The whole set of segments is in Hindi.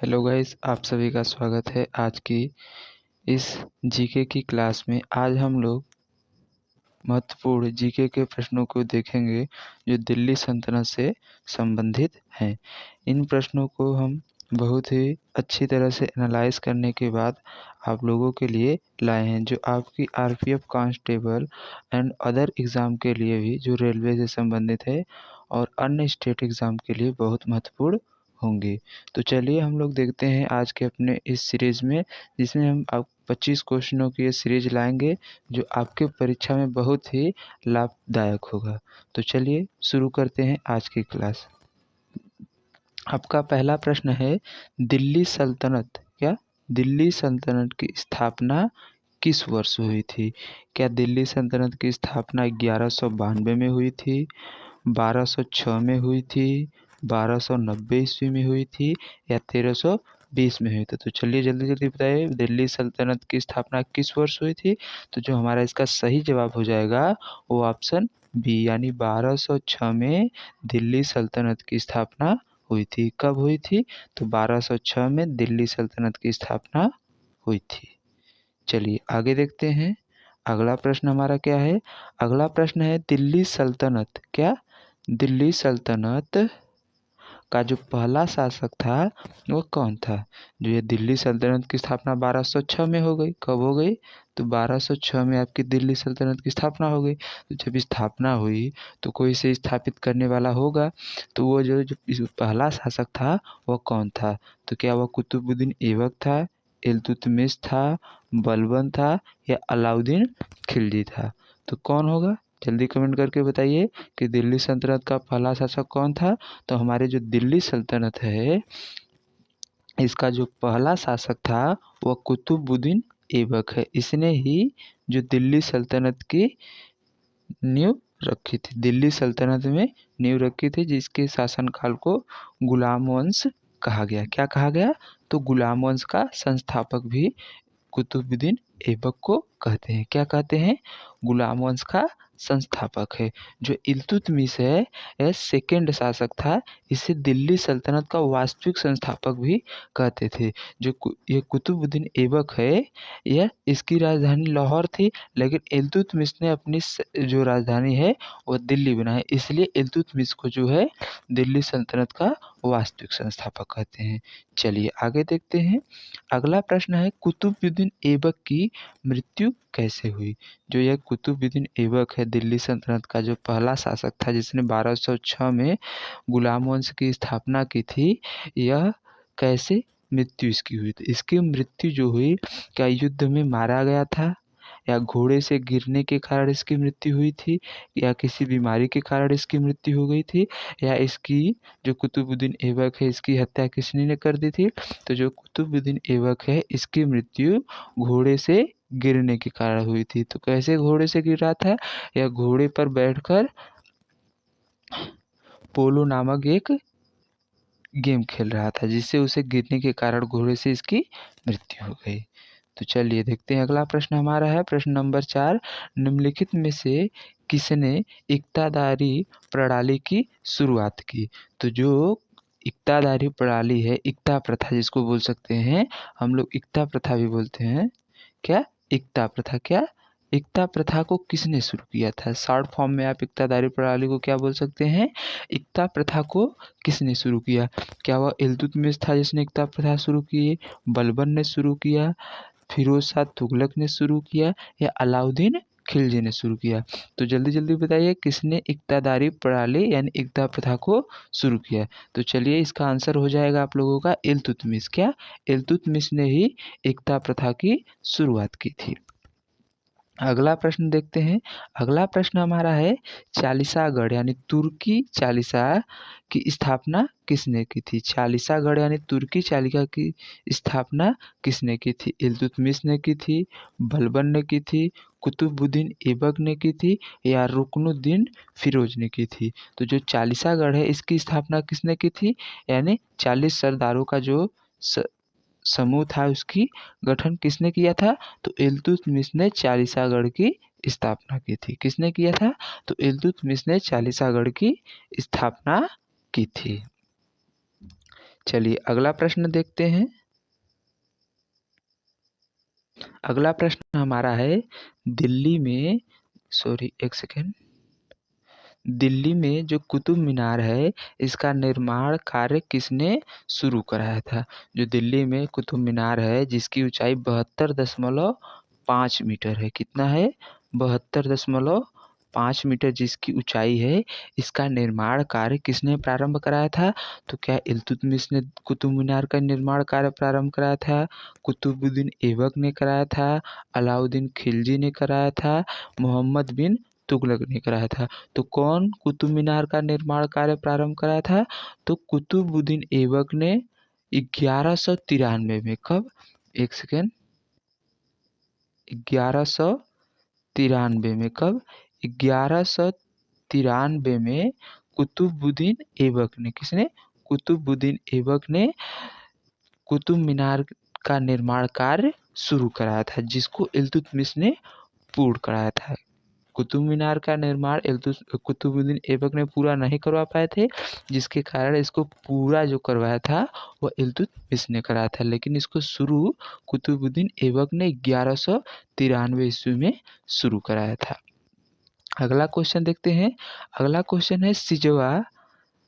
हेलो गाइस, आप सभी का स्वागत है आज की इस जीके की क्लास में। आज हम लोग महत्वपूर्ण जीके के प्रश्नों को देखेंगे जो दिल्ली सल्तनत से संबंधित हैं। इन प्रश्नों को हम बहुत ही अच्छी तरह से एनालाइज करने के बाद आप लोगों के लिए लाए हैं, जो आपकी RPF constable and other exam के लिए भी, जो रेलवे से संबंधित है और अन्य स्टेट एग्ज़ाम के लिए बहुत महत्वपूर्ण होंगे। तो चलिए हम लोग देखते हैं आज के अपने इस सीरीज़ में, जिसमें हम आप 25 क्वेश्चनों की ये सीरीज लाएंगे जो आपके परीक्षा में बहुत ही लाभदायक होगा। तो चलिए शुरू करते हैं आज की क्लास। आपका पहला प्रश्न है, दिल्ली सल्तनत की स्थापना किस वर्ष हुई थी? क्या दिल्ली सल्तनत की स्थापना 1192 में हुई थी, 1206 में हुई थी, 1290 ईस्वी में हुई थी या 1320 में हुई थी? तो चलिए जल्दी जल्दी बताइए, दिल्ली सल्तनत की स्थापना किस वर्ष हुई थी? तो जो हमारा इसका सही जवाब हो जाएगा वो ऑप्शन बी, यानी 1206 में दिल्ली सल्तनत की स्थापना हुई थी। कब हुई थी? तो 1206 में दिल्ली सल्तनत की स्थापना हुई थी। चलिए आगे देखते हैं। अगला प्रश्न हमारा क्या है? अगला प्रश्न है, दिल्ली सल्तनत का जो पहला शासक था वो कौन था? जो ये दिल्ली सल्तनत की स्थापना 1206 में हो गई। कब हो गई? तो 1206 में आपकी दिल्ली सल्तनत की स्थापना हो गई। तो जब स्थापना हुई तो कोई इसे स्थापित करने वाला होगा, तो वो जो पहला शासक था वह कौन था? तो क्या वह कुतुबुद्दीन ऐबक था, इल्तुतमिश था, बलबन था या अलाउद्दीन खिलजी था? तो कौन होगा? जल्दी कमेंट करके बताइए कि दिल्ली सल्तनत का पहला शासक कौन था। तो हमारे जो दिल्ली सल्तनत है, इसका जो पहला शासक था वह कुतुबुद्दीन ऐबक है। इसने ही जो दिल्ली सल्तनत की नींव रखी थी, दिल्ली सल्तनत में नींव रखी थी, जिसके शासनकाल को गुलाम वंश कहा गया। क्या कहा गया? तो गुलाम वंश का संस्थापक भी कुतुबुद्दीन ऐबक को कहते हैं। क्या कहते हैं? गुलाम वंश का संस्थापक है। जो इल्तुतमिश है, यह सेकेंड शासक था। इसे दिल्ली सल्तनत का वास्तविक संस्थापक भी कहते थे। ये कुतुबुद्दीन ऐबक है, यह इसकी राजधानी लाहौर थी, लेकिन इल्तुतमिश ने अपनी जो राजधानी है वह दिल्ली बनाई। इसलिए इल्तुतमिश को जो है दिल्ली सल्तनत का वास्तविक संस्थापक कहते हैं। चलिए आगे देखते हैं। अगला प्रश्न है, कुतुबुद्दीन ऐबक की मृत्यु कैसे हुई? जो यह कुतुबुद्दीन ऐबक है, दिल्ली सल्तनत का जो पहला शासक था, जिसने 1206 में गुलाम वंश की स्थापना की थी, यह कैसे मृत्यु इसकी हुई? तो इसकी मृत्यु जो हुई, क्या युद्ध में मारा गया था, या घोड़े से गिरने के कारण इसकी मृत्यु हुई थी, या किसी बीमारी के कारण इसकी मृत्यु हो गई थी, या इसकी जो कुतुबुद्दीन ऐबक है इसकी हत्या किसने ने कर दी थी? तो जो कुतुबुद्दीन ऐबक है इसकी मृत्यु घोड़े से गिरने के कारण हुई थी। तो कैसे घोड़े से गिर रहा था? या घोड़े पर बैठकर पोलो नामक एक गेम खेल रहा था, जिससे उसे गिरने के कारण घोड़े से इसकी मृत्यु हो गई। तो चलिए देखते हैं। अगला प्रश्न हमारा है प्रश्न नंबर 4, निम्नलिखित में से किसने इक्तादारी प्रणाली की शुरुआत की? तो जो इक्तादारी प्रणाली है, इक्ता प्रथा जिसको बोल सकते हैं, हम लोग इक्ता प्रथा भी बोलते हैं। क्या? इक्ता प्रथा। क्या? इक्ता प्रथा को किसने शुरू किया था? शॉर्ट फॉर्म में आप इक्तादारी प्रणाली को क्या बोल सकते हैं? इक्ता प्रथा को किसने शुरू किया? क्या वह इल्तुतमिश था जिसने इक्ता प्रथा शुरू की, बलबन ने शुरू किया, फिरोज शाह तुगलक ने शुरू किया, या अलाउद्दीन खिलजी ने शुरू किया? तो जल्दी जल्दी बताइए किसने इक्तादारी प्रणाली यानी इक्ता प्रथा को शुरू किया? तो चलिए इसका आंसर हो जाएगा आप लोगों का इल्तुतमिश। क्या? इल्तुतमिश ने ही इक्ता प्रथा की शुरुआत की थी। अगला प्रश्न देखते हैं। अगला प्रश्न हमारा है, चालीसागढ़ यानी तुर्की चालीसा की स्थापना किसने की थी? चालीसागढ़ यानी तुर्की चालिका की स्थापना किसने की थी? इल्तुतमिश ने की थी, बलबन ने की थी, कुतुबुद्दीन ऐबक ने की थी, या रुकनुद्दीन फिरोज ने की थी? तो जो चालीसागढ़ है इसकी स्थापना किसने की थी? यानी 40 सरदारों का जो समूह था उसकी गठन किसने किया था? तो इल्तुतमिश ने चालीसागढ़ की स्थापना की थी। किसने किया था? तो इल्तुतमिश ने चालीसागढ़ की स्थापना की थी। चलिए अगला प्रश्न देखते हैं। अगला प्रश्न हमारा है दिल्ली में एक सेकेंड। दिल्ली में जो कुतुब मीनार है इसका निर्माण कार्य किसने शुरू कराया था? जो दिल्ली में कुतुब मीनार है जिसकी ऊंचाई 72.5 मीटर है। कितना है? 72.5 मीटर जिसकी ऊंचाई है। इसका निर्माण कार्य किसने प्रारंभ कराया था? तो क्या इल्तुतमिश ने कुतुब मीनार का निर्माण कार्य प्रारंभ कराया था, कुतुबुद्दीन ऐबक ने कराया था, अलाउद्दीन खिलजी ने कराया था, मोहम्मद बिन तुगलक ने कराया था? तो कौन कुतुब मीनार का निर्माण कार्य प्रारंभ कराया था? तो कुतुबुद्दीन ऐबक ने 1193 में। कब? एक सेकेंड। 1193 में। कब? 1193 में कुतुबुद्दीन ऐबक ने। किसने? कुतुबुद्दीन ऐबक ने कुतुब मीनार का निर्माण कार्य शुरू कराया था जिसको इल्तुतमिश ने पूर्ण कराया था। कुतुब मीनार का निर्माण कुतुबुद्दीन ऐबक ने पूरा नहीं करवा पाए थे, जिसके कारण इसको पूरा जो करवाया था वह इल्तुतमिश ने कराया था, लेकिन इसको शुरू कुतुबुद्दीन ऐबक ने 1193 ईस्वी में शुरू कराया था। अगला क्वेश्चन देखते हैं। अगला क्वेश्चन है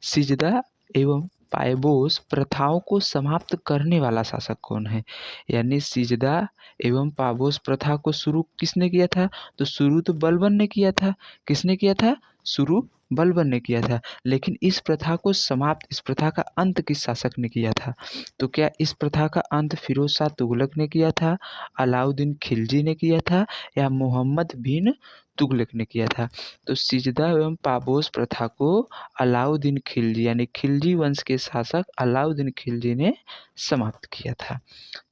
सिजदा एवं पायबोस प्रथाओं को समाप्त करने वाला शासक कौन है? यानी सिजदा एवं पायबोस प्रथा को शुरू किसने किया था? तो शुरू तो बलबन ने किया था। किसने किया था? शुरू बलबन ने किया था। लेकिन इस प्रथा को समाप्त, इस प्रथा का अंत किस शासक ने किया था? तो क्या इस प्रथा का अंत फिरोज शाह तुगलक ने किया था, अलाउद्दीन खिलजी ने किया था, या मोहम्मद बिन तुगलक ने किया था? तो सिजदा एवं पायबोस प्रथा को अलाउद्दीन खिलजी यानी खिलजी वंश के शासक अलाउद्दीन खिलजी ने समाप्त किया था।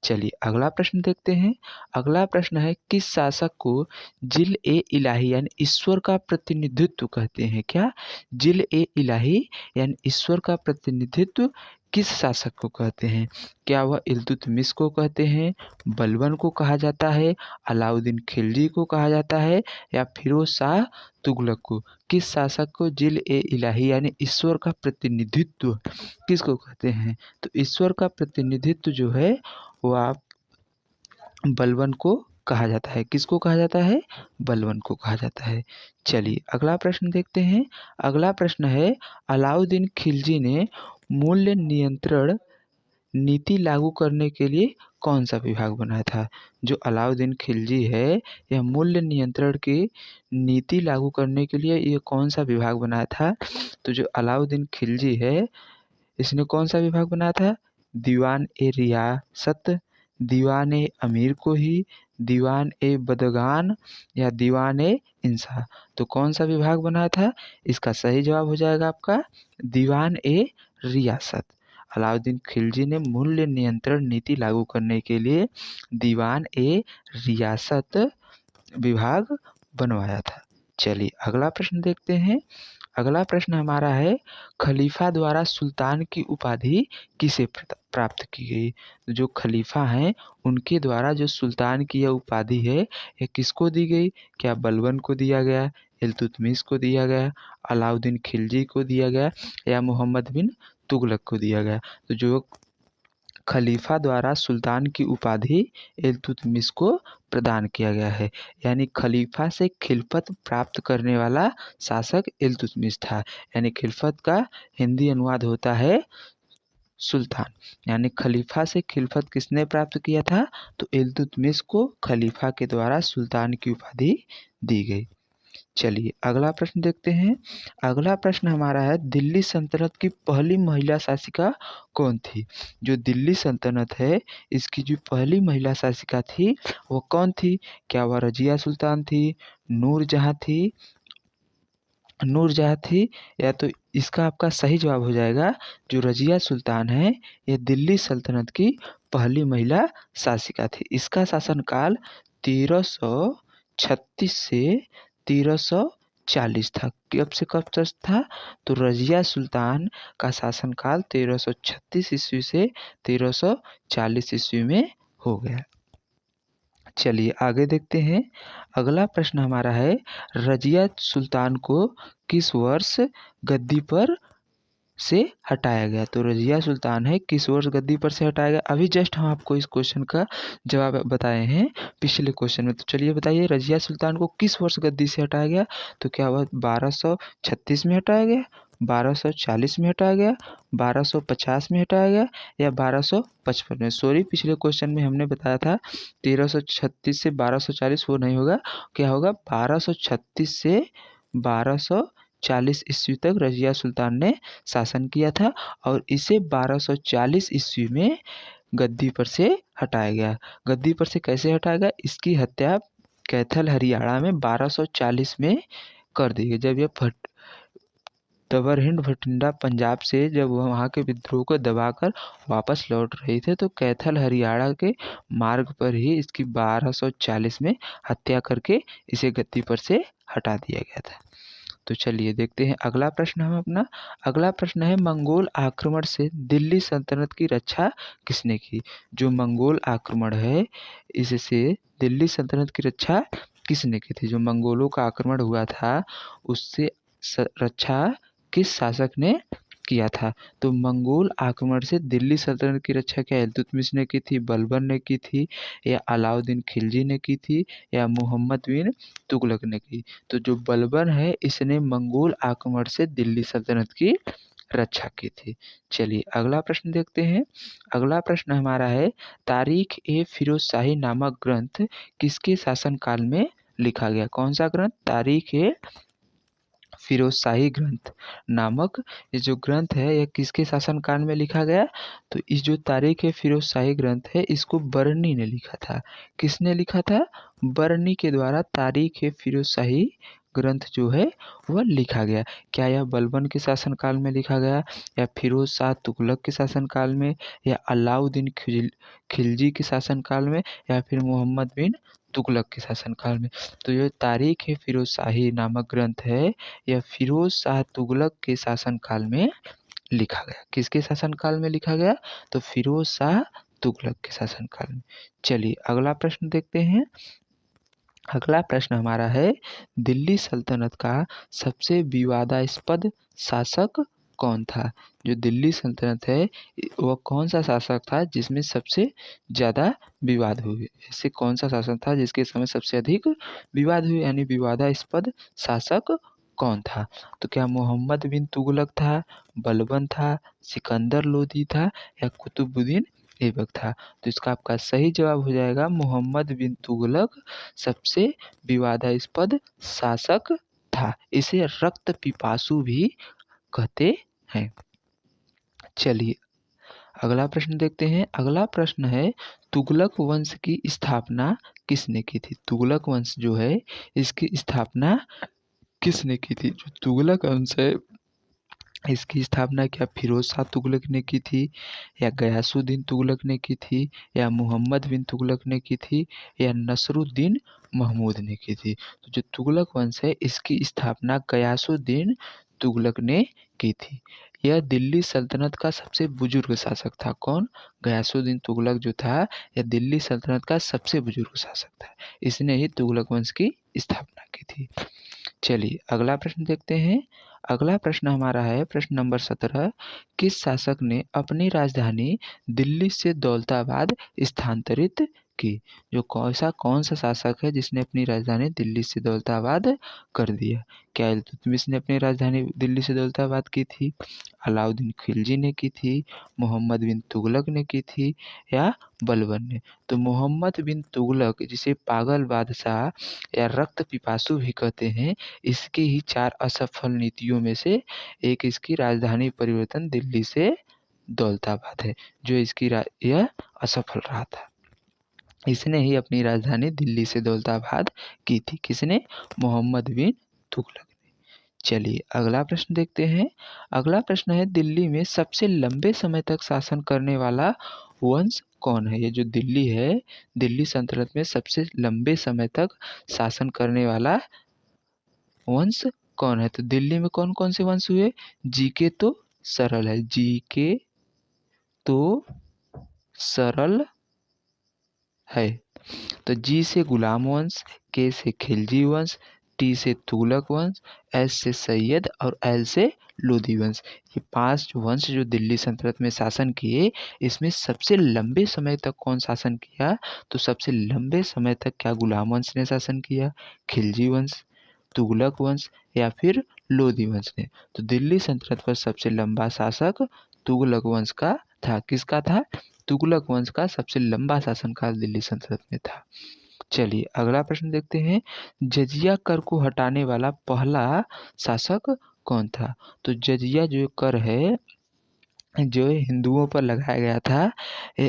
चलिए अगला प्रश्न देखते हैं। अगला प्रश्न है किस शासक को जिल ए इलाही यानी ईश्वर का प्रतिनिधित्व कहते हैं? क्या? जिल ए इलाही यानी ईश्वर का प्रतिनिधित्व किस शासक को कहते हैं? क्या वह इल्तुतमिश को कहते हैं, बलबन को कहा जाता है, अलाउद्दीन खिलजी को कहा जाता है, या फिरोज शाह तुगलक को? किस शासक को जिल ए इलाही यानी ईश्वर का प्रतिनिधित्व किसको कहते हैं? तो ईश्वर का प्रतिनिधित्व जो है वो आप बलबन को कहा जाता है। किसको कहा जाता है? बलबन को कहा जाता है। चलिए अगला प्रश्न देखते हैं। अगला प्रश्न है अलाउद्दीन खिलजी ने मूल्य नियंत्रण नीति लागू करने के लिए कौन सा विभाग बनाया था? जो अलाउद्दीन खिलजी है यह मूल्य नियंत्रण की नीति लागू करने के लिए ये कौन सा विभाग बनाया था? तो जो अलाउद्दीन खिलजी है इसने कौन सा विभाग बनाया था? दीवान ए रियासत, दीवान ए अमीर को ही, दीवान ए बदगान, या दीवान ए इंसाफ? तो कौन सा विभाग बनाया था? इसका सही जवाब हो जाएगा आपका दीवान ए रियासत। अलाउद्दीन खिलजी ने मूल्य नियंत्रण नीति लागू करने के लिए दीवान ए रियासत विभाग बनवाया था। चलिए अगला प्रश्न देखते हैं। अगला प्रश्न हमारा है खलीफा द्वारा सुल्तान की उपाधि किसे प्राप्त की गई? जो खलीफा हैं उनके द्वारा जो सुल्तान की यह उपाधि है यह किसको दी गई? क्या बलबन को दिया गया, इल्तुतमिश को दिया गया, अलाउद्दीन खिलजी को दिया गया, या मोहम्मद बिन तुगलक को दिया गया? तो जो खलीफा द्वारा सुल्तान की उपाधि इल्तुतमिश को प्रदान किया गया है। यानी खलीफा से खिलफत प्राप्त करने वाला शासक इल्तुतमिश था। यानी खिलफत का हिंदी अनुवाद होता है सुल्तान। यानी खलीफा से खिलफत किसने प्राप्त किया था? तो इल्तुतमिश को खलीफा के द्वारा सुल्तान की उपाधि दी गई। चलिए अगला प्रश्न देखते हैं। अगला प्रश्न हमारा है दिल्ली सल्तनत की पहली महिला शासिका कौन थी? जो दिल्ली सल्तनत है इसकी जो पहली महिला शासिका थी वो कौन थी? क्या वह रजिया सुल्तान थी, नूरजहाँ थी, या तो इसका आपका सही जवाब हो जाएगा जो रजिया सुल्तान है यह दिल्ली सल्तनत की पहली महिला शासिका थी। इसका शासनकाल 1336 से 1340 था। कब से कब तक था? तो रजिया सुल्तान का शासनकाल 1336 ईस्वी से 1340 ईस्वी में हो गया। चलिए आगे देखते हैं। अगला प्रश्न हमारा है रजिया सुल्तान को किस वर्ष गद्दी पर से हटाया गया। तो रज़िया सुल्तान है किस वर्ष गद्दी पर से हटाया गया? अभी जस्ट हम आपको इस क्वेश्चन का जवाब बताए हैं पिछले क्वेश्चन में। तो चलिए बताइए रज़िया सुल्तान को किस वर्ष गद्दी से हटाया गया? तो क्या हुआ 1236 में हटाया गया, 1240 में हटाया गया, 1250 में हटाया गया या 1255 में? सॉरी, पिछले क्वेश्चन में हमने बताया था 1336 से 1240 वो नहीं होगा। क्या होगा 1236 से 1240 ईस्वी तक रज़िया सुल्तान ने शासन किया था और इसे 1240 ईस्वी में गद्दी पर से हटाया गया। गद्दी पर से कैसे हटाया गया? इसकी हत्या कैथल हरियाणा में 1240 में कर दी गई। जब यह तबरहिंड भटिंडा पंजाब से जब वहाँ के विद्रोह को दबाकर वापस लौट रहे थे तो कैथल हरियाणा के मार्ग पर ही इसकी 1240 में हत्या करके इसे गद्दी पर से हटा दिया गया था। तो चलिए देखते हैं अगला प्रश्न हम अपना। अगला प्रश्न है मंगोल आक्रमण से दिल्ली सल्तनत की रक्षा किसने की? जो मंगोल आक्रमण है इससे दिल्ली सल्तनत की रक्षा किसने की थी? जो मंगोलों का आक्रमण हुआ था उससे रक्षा किस शासक ने किया था? तो मंगोल आक्रमण से दिल्ली सल्तनत की रक्षा क्या इल्तुतमिश ने की थी, बलबन ने की थी या अलाउद्दीन खिलजी ने की थी या मोहम्मद बिन तुगलक ने की? तो जो बलबन है इसने मंगोल आक्रमण से दिल्ली सल्तनत की रक्षा की थी। चलिए अगला प्रश्न देखते हैं। अगला प्रश्न हमारा है तारीख ए फिरोज शाही नामक ग्रंथ किसके शासनकाल में लिखा गया? कौन सा ग्रंथ? तारीख ए फिरोज शाही ग्रंथ नामक ये जो ग्रंथ है यह किसके शासनकाल में लिखा गया? तो इस जो तारीख ए फिरोज शाही ग्रंथ है इसको बर्नी ने लिखा था। किसने लिखा था? बर्नी के द्वारा तारीख ए फिरोज शाही ग्रंथ जो है वह लिखा गया। क्या यह बलबन के शासनकाल में लिखा गया या फिरोज शाह तुगलक के शासनकाल में या अलाउद्दीन खिलजी के शासनकाल में या फिर मोहम्मद बिन तुगलक के शासनकाल में? तो यह तारीख ए फिरोज शाही नामक ग्रंथ है यह फिरोज शाह तुगलक के शासनकाल में लिखा गया। किसके शासनकाल में लिखा गया? तो फिरोज शाह तुगलक के शासनकाल में। चलिए अगला प्रश्न देखते हैं। अगला प्रश्न हमारा है दिल्ली सल्तनत का सबसे विवादास्पद शासक कौन था? जो दिल्ली सल्तनत है वह कौन सा शासक था जिसमें सबसे ज़्यादा विवाद हुए? ऐसे कौन सा शासक था जिसके समय सबसे अधिक विवाद हुए यानी विवादास्पद शासक कौन था? तो क्या मोहम्मद बिन तुगलक था, बलबन था, सिकंदर लोदी था या कुतुबुद्दीन ऐबक था? तो इसका आपका सही जवाब हो जाएगा मोहम्मद बिन तुगलक सबसे विवादास्पद शासक था। इसे रक्त पिपासु भी कहते हैं। चलिए अगला प्रश्न देखते हैं। अगला प्रश्न है तुगलक वंश की स्थापना किसने की थी? तुगलक वंश जो है इसकी स्थापना किसने की थी? जो तुगलक वंश है इसकी स्थापना क्या फिरोज शाह तुगलक ने की थी या गयासुद्दीन तुगलक ने की थी या मोहम्मद बिन तुगलक ने की थी या नसरुद्दीन महमूद ने की थी? तो जो तुगलक वंश है इसकी स्थापना गयासुद्दीन तुगलक ने की थी। यह दिल्ली सल्तनत का सबसे बुजुर्ग शासक था। कौन? गयासुद्दीन तुगलक जो था यह दिल्ली सल्तनत का सबसे बुजुर्ग शासक था। इसने ही तुगलक वंश की स्थापना की थी। चलिए अगला प्रश्न देखते हैं। अगला प्रश्न हमारा है प्रश्न नंबर 17। किस शासक ने अपनी राजधानी दिल्ली से दौलताबाद स्थानांतरित की? जो कौन सा शासक है जिसने अपनी राजधानी दिल्ली से दौलताबाद कर दिया? क्या इल्तुतमिश ने अपनी राजधानी दिल्ली से दौलताबाद की थी, अलाउद्दीन खिलजी ने की थी, मोहम्मद बिन तुगलक ने की थी या बलबन ने? तो मोहम्मद बिन तुगलक जिसे पागल बादशाह या रक्त पिपासु भी कहते हैं इसकी ही 4 असफल नीतियों में से एक इसकी राजधानी परिवर्तन दिल्ली से दौलताबाद है जो यह असफल रहा था। इसने ही अपनी राजधानी दिल्ली से दौलताबाद की थी। किसने? मोहम्मद बिन तुगलक ने। चलिए अगला प्रश्न देखते हैं। अगला प्रश्न है दिल्ली में सबसे लंबे समय तक शासन करने वाला वंश कौन है? ये जो दिल्ली है दिल्ली सल्तनत में सबसे लंबे समय तक शासन करने वाला वंश कौन है? तो दिल्ली में कौन कौन से वंश हुए? जीके तो सरल है, जीके तो सरल है। तो जी से गुलाम वंश, के से खिलजी वंश, टी से तुगलक वंश, एस से सैयद और एल से लोधी वंश। ये 5 वंश जो दिल्ली सल्तनत में शासन किए, इसमें सबसे लंबे समय तक कौन शासन किया? तो सबसे लंबे समय तक क्या गुलाम वंश ने शासन किया, खिलजी वंश, तुगलक वंश या फिर लोधी वंश ने? तो दिल्ली सल्तनत पर सबसे लंबा शासक तुगलक वंश का था। किसका था? तुगलक वंश का सबसे लंबा शासनकाल दिल्ली सल्तनत में था। चलिए अगला प्रश्न देखते हैं। जजिया कर को हटाने वाला पहला शासक कौन था? तो जजिया जो कर है, जो हिंदुओं पर लगाया गया था,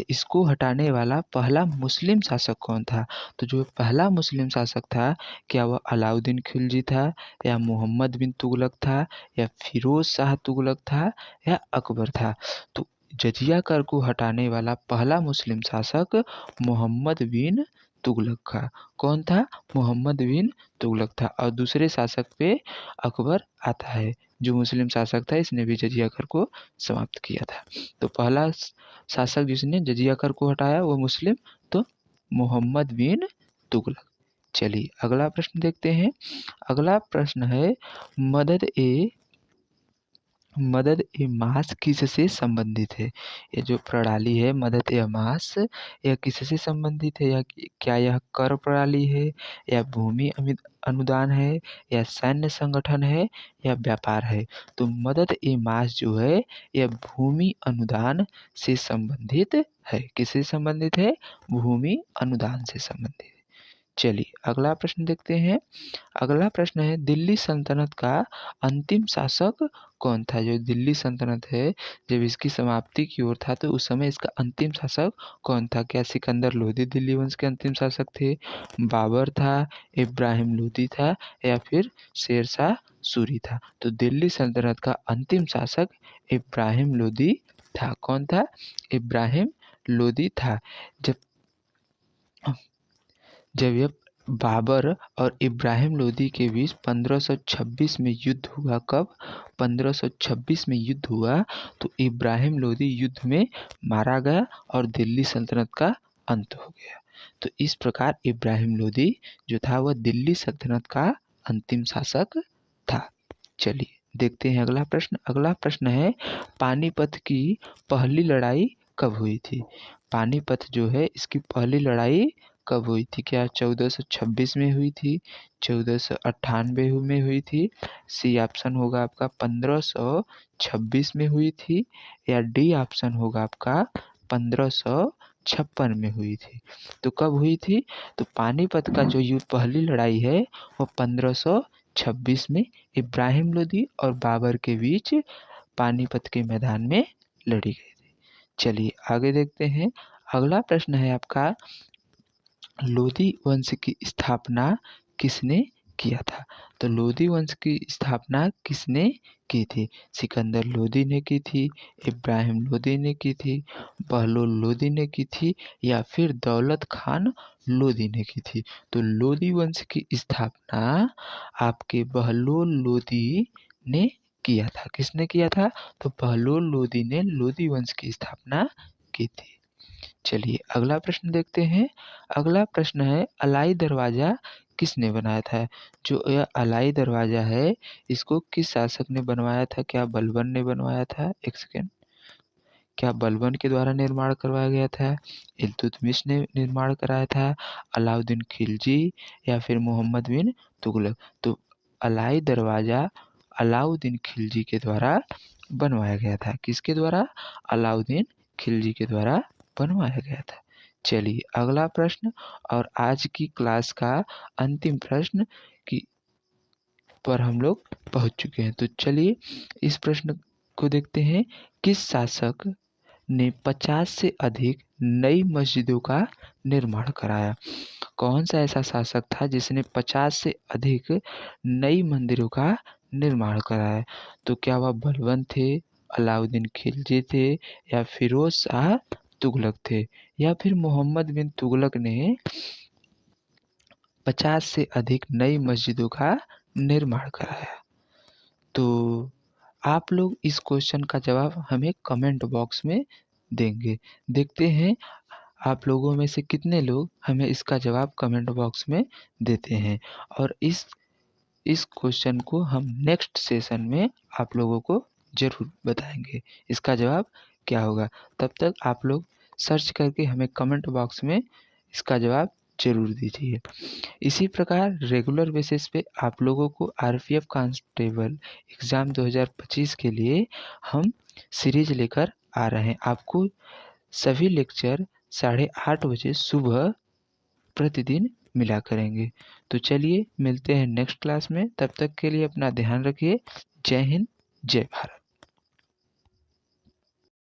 इसको हटाने वाला पहला मुस्लिम शासक कौन था? तो जो पहला मुस्लिम शासक था, क्या वह अलाउद्दीन खिलजी था, या मोहम्मद बिन तुगलक था, या फिरोज शाह तुगलक था, या अकबर था? तो जजिया कर को हटाने वाला पहला मुस्लिम शासक मोहम्मद बिन तुगलक था। कौन था? मोहम्मद बिन तुगलक था। और दूसरे शासक पे अकबर आता है, जो मुस्लिम शासक था, इसने भी जजिया कर को समाप्त किया था। तो पहला शासक जिसने जजिया कर को हटाया वो मुस्लिम, तो मोहम्मद बिन तुगलक। चलिए अगला प्रश्न देखते हैं। अगला प्रश्न है, मदद ए मास किससे संबंधित है? ये जो प्रणाली है मदद ए मास, यह किससे संबंधित है? या क्या यह कर प्रणाली है, या भूमि अनुदान है, या सैन्य संगठन है, या व्यापार है? तो मदद ए मास जो है, यह भूमि अनुदान से संबंधित है। किससे संबंधित है? भूमि अनुदान से संबंधित है। चलिए अगला प्रश्न देखते हैं। अगला प्रश्न है, दिल्ली सल्तनत का अंतिम शासक कौन था? जो दिल्ली सल्तनत है, जब इसकी समाप्ति की ओर था, तो उस समय इसका अंतिम शासक कौन था? क्या सिकंदर लोधी दिल्ली वंश के अंतिम शासक थे, बाबर था, इब्राहिम लोधी था, या फिर शेरशाह सूरी था? तो दिल्ली सल्तनत का अंतिम शासक इब्राहिम लोधी था। कौन था? इब्राहिम लोधी था। जब जब यह बाबर और इब्राहिम लोदी के बीच 1526 में युद्ध हुआ। कब? 1526 में युद्ध हुआ, तो इब्राहिम लोदी युद्ध में मारा गया और दिल्ली सल्तनत का अंत हो गया। तो इस प्रकार इब्राहिम लोदी जो था वह दिल्ली सल्तनत का अंतिम शासक था। चलिए देखते हैं अगला प्रश्न। अगला प्रश्न है, पानीपत की पहली लड़ाई कब हुई थी? पानीपत जो है, इसकी पहली लड़ाई कब हुई थी? क्या 1426 में हुई थी, 1498 में हुई थी? सी ऑप्शन होगा आपका 1526 में हुई थी, या डी ऑप्शन होगा आपका 1556 में हुई थी। तो कब हुई थी? तो पानीपत का जो ये पहली लड़ाई है वो 1526 में इब्राहिम लोदी और बाबर के बीच पानीपत के मैदान में लड़ी गई थी। चलिए आगे देखते हैं। अगला प्रश्न है आपका, लोधी वंश की स्थापना किसने किया था? तो लोधी वंश की स्थापना किसने की थी? सिकंदर लोधी ने की थी, इब्राहिम लोधी ने की थी, बहलोल लोधी ने की थी, या फिर दौलत खान लोधी ने की थी? तो लोधी वंश की स्थापना आपके बहलोल लोधी ने किया था। किसने किया था? तो बहलोल लोधी ने लोधी वंश की स्थापना की थी। चलिए अगला प्रश्न देखते हैं। अगला प्रश्न है, अलाई दरवाजा किसने बनाया था? जो यह अलाई दरवाजा है, इसको किस शासक ने बनवाया था? क्या बलबन ने बनवाया था? एक सेकेंड, क्या बलबन के द्वारा निर्माण करवाया गया था, इल्तुतमिश ने निर्माण कराया था, अलाउद्दीन खिलजी, या फिर मोहम्मद बिन तुगलक? तो अलाई दरवाजा अलाउद्दीन खिलजी के द्वारा बनवाया गया था। किसके द्वारा? अलाउद्दीन खिलजी के द्वारा बनवाया गया था। चलिए अगला प्रश्न, और आज की क्लास का अंतिम प्रश्न की पर हम लोग पहुंच चुके हैं। तो चलिए इस प्रश्न को देखते हैं। किस शासक ने 50 से अधिक नई मस्जिदों का निर्माण कराया? कौन सा ऐसा शासक था जिसने 50 से अधिक नई मंदिरों का निर्माण कराया? तो क्या वह बलबन थे, अलाउद्दीन खिलजी थे, या फिरोज शाह तुगलक थे, या फिर मोहम्मद बिन तुगलक ने 50 से अधिक नई मस्जिदों का निर्माण कराया? तो आप लोग इस क्वेश्चन का जवाब हमें कमेंट बॉक्स में देंगे। देखते हैं आप लोगों में से कितने लोग हमें इसका जवाब कमेंट बॉक्स में देते हैं। और इस इस क्वेश्चन को हम नेक्स्ट सेशन में आप लोगों को ज़रूर बताएंगे इसका जवाब क्या होगा। तब तक आप लोग सर्च करके हमें कमेंट बॉक्स में इसका जवाब ज़रूर दीजिए। इसी प्रकार रेगुलर बेसिस पे आप लोगों को आरपीएफ कांस्टेबल एग्ज़ाम 2025 के लिए हम सीरीज लेकर आ रहे हैं। आपको सभी लेक्चर 8:30 बजे सुबह प्रतिदिन मिला करेंगे। तो चलिए मिलते हैं नेक्स्ट क्लास में, तब तक के लिए अपना ध्यान रखिए। जय हिंद, जय भारत।